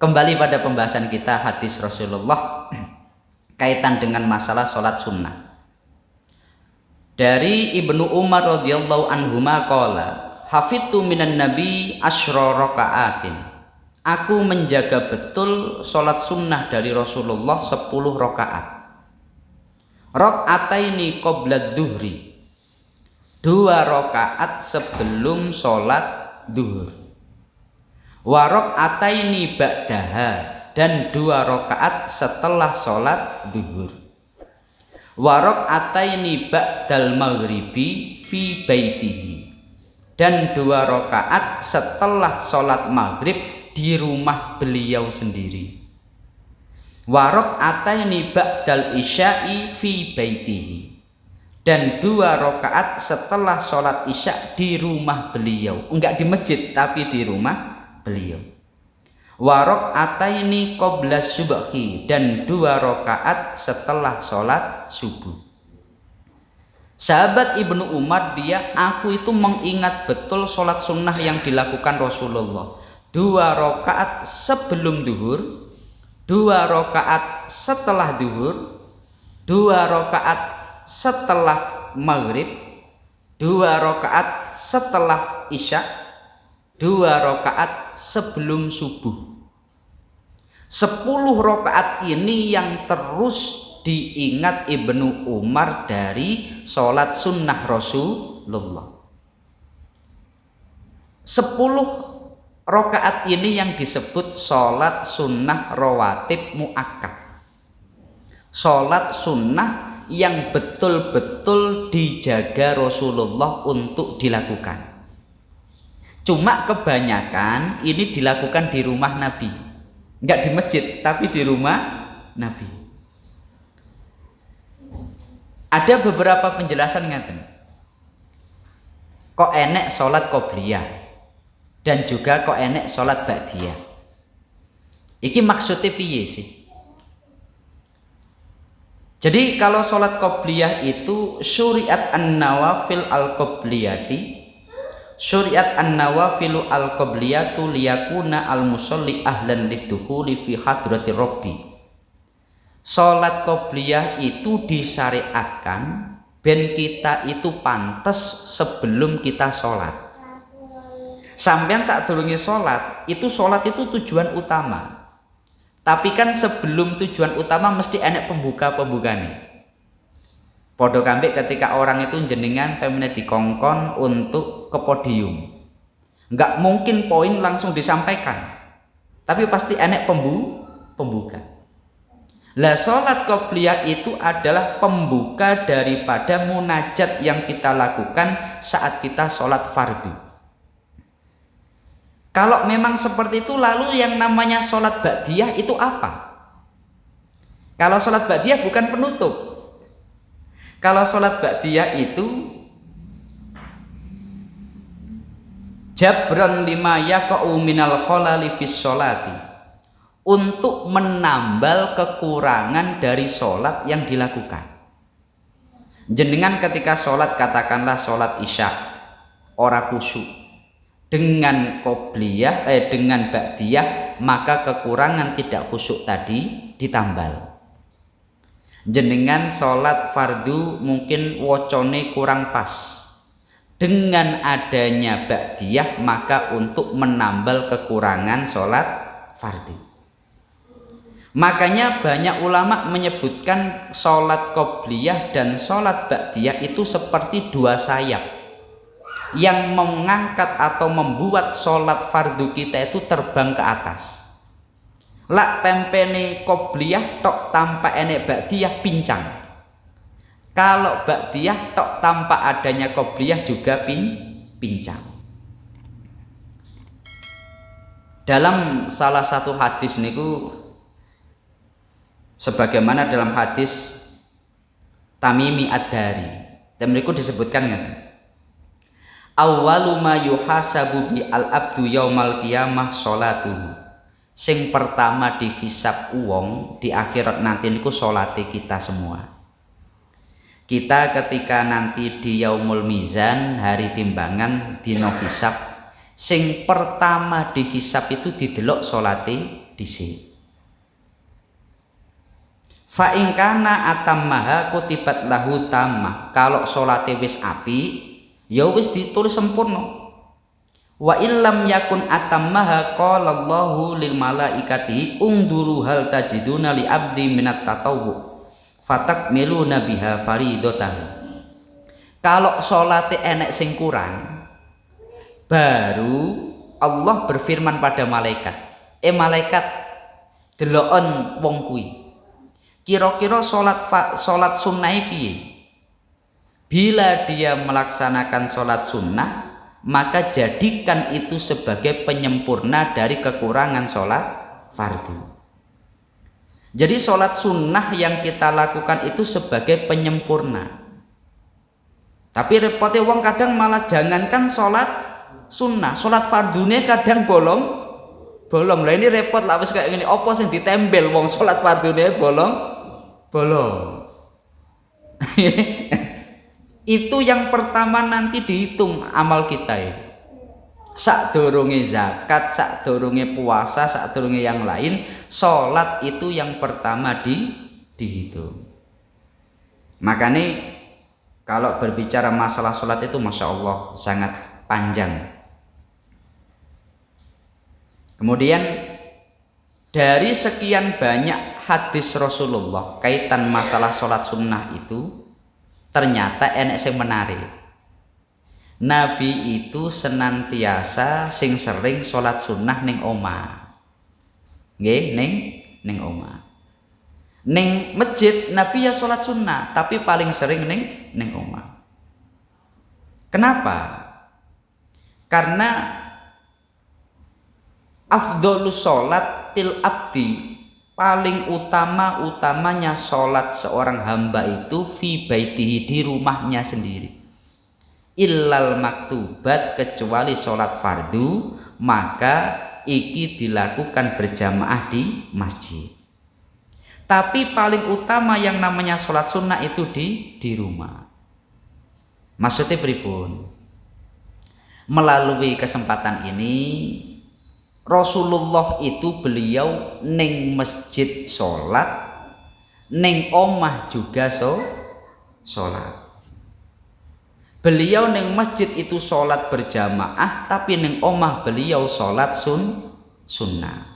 Kembali pada pembahasan kita hadis Rasulullah kaitan dengan masalah sholat sunnah. Dari Ibnu Umar radhiyallahu anhuma qala, hafidtu minan nabi asyra rakaatin. Aku menjaga betul sholat sunnah dari Rasulullah 10 rakaat. Rakaataini qabla duhri, 2 rakaat sebelum sholat duhur. Wa rakaataini ba'daha, dan 2 rakaat setelah sholat duhur. Wa rakaataini ba'dal maghribi fi baitihi, dan 2 rakaat setelah sholat maghrib di rumah beliau sendiri. Wa rakaataini ba'dal isya'i fi baitihi, dan 2 rakaat setelah sholat isya di rumah beliau, enggak di masjid tapi di rumah beliau. Wa rakaataini qabla subhi, dan 2 rakaat setelah sholat subuh. Sahabat Ibnu Umar aku itu mengingat betul sholat sunnah yang dilakukan Rasulullah. 2 rakaat sebelum duhur, 2 rakaat setelah duhur, 2 rakaat setelah maghrib, 2 rakaat setelah isya, 2 rakaat sebelum subuh. 10 rakaat ini yang terus diingat Ibnu Umar dari sholat sunnah Rasulullah. 10 rakaat ini yang disebut sholat sunnah rawatib muakkad. Sholat sunnah yang betul-betul dijaga Rasulullah untuk dilakukan. Cuma kebanyakan ini dilakukan di rumah Nabi, enggak di masjid tapi di rumah Nabi. Ada beberapa penjelasan ngaten. Kok enek sholat qobliyah dan juga kok enek sholat ba'diyah. Iki maksudnya piye sih? Jadi kalau sholat qobliyah itu syuriat an-nawafil al-qobliyati, syuriat an-nawafilu al-qobliyatu liyakuna al-musolli ahlan lidukhuli fi hadrati rabbi. Sholat qobliyah itu disyariatkan ben kita itu pantes sebelum kita sholat. Sampean sadurunge sholat itu tujuan utama. Tapi kan sebelum tujuan utama mesti enek pembuka-pembukane. Podo kambik ketika orang itu jenengan pemene dikongkon untuk ke podium, nggak mungkin poin langsung disampaikan, tapi pasti enek pembuka. Lah sholat qobliyah itu adalah pembuka daripada munajat yang kita lakukan saat kita sholat fardu. Kalau memang seperti itu, lalu yang namanya sholat ba'diyah itu apa? Kalau sholat ba'diyah bukan penutup. Kalau sholat ba'diyah itu jabran lima yaqa'u minal kholali fis sholati, untuk menambal kekurangan dari sholat yang dilakukan. Jenengan ketika sholat, katakanlah sholat isya ora khusyuk, dengan qobliyah dengan ba'diyah, maka kekurangan tidak khusyuk tadi ditambal. Jenengan sholat fardu mungkin wocone kurang pas, dengan adanya ba'diyah maka untuk menambal kekurangan sholat fardu. Makanya banyak ulama menyebutkan sholat qobliyah dan sholat ba'diyah itu seperti 2 sayap yang mengangkat atau membuat sholat fardu kita itu terbang ke atas. Lak pempene qobliyah tok tanpa enek ba'diyah pincang. Kalau ba'diyah tok tanpa adanya qobliyah juga pincang. Dalam salah satu hadis niku, sebagaimana dalam hadis Tamimi Ad-Dari, dan niku disebutkan ngeten. Awwalu ma yuhasabu bi al-abdu yaumal qiyamah sholatuhu. Sing pertama dihisab uwong di akhirat nanti niku sholate kita semua. Kita ketika nanti di yaumul mizan, hari timbangan, dino hisab, sing pertama dihisab itu didelok sholate dhisik. Fa in kana atammaha kutibat lahu tammah. Kalau salate wis apik, ya wis ditulis sempurna. Wa illam yakun atammaha qala Allahu lil malaikati unduru hal tajiduna li abdi minat tatawwu fatakmiluna biha faridatahu. Kalau salate enek sing kurang, baru Allah berfirman pada malaikat, malaikat delokon wong kuwi. Kira-kira salat sunnah piye? Bila dia melaksanakan salat sunnah, maka jadikan itu sebagai penyempurna dari kekurangan salat fardu. Jadi salat sunnah yang kita lakukan itu sebagai penyempurna. Tapi repotnya wong kadang malah jangankan salat sunnah, salat fardune kadang bolong. Lah ini repot lah wis kayak gini. Apa sing ditembel wong salat fardune bolong? Itu yang pertama nanti dihitung amal kita ya. Sakdurunge zakat, sakdurunge puasa, sakdurunge yang lain, salat itu yang pertama dihitung. Makanya kalau berbicara masalah salat itu Masya Allah sangat panjang. Kemudian dari sekian banyak hadis Rasulullah kaitan masalah sholat sunnah itu, ternyata enek sing menarik. Nabi itu senantiasa sing sering sholat sunnah ning omah. Nggih, ning omah. Ning masjid Nabi ya sholat sunnah, tapi paling sering ning omah. Kenapa? Karena afdholus sholat til abdi, paling utamanya sholat seorang hamba itu fi baitihi, di rumahnya sendiri. Illal maktubat, kecuali sholat fardu, maka iki dilakukan berjamaah di masjid. Tapi paling utama yang namanya sholat sunnah itu di rumah. Maksudnya pripun? Melalui kesempatan ini Rasulullah itu beliau ning masjid sholat, ning omah juga sholat. Beliau ning masjid itu sholat berjamaah, tapi ning omah beliau sholat sunnah.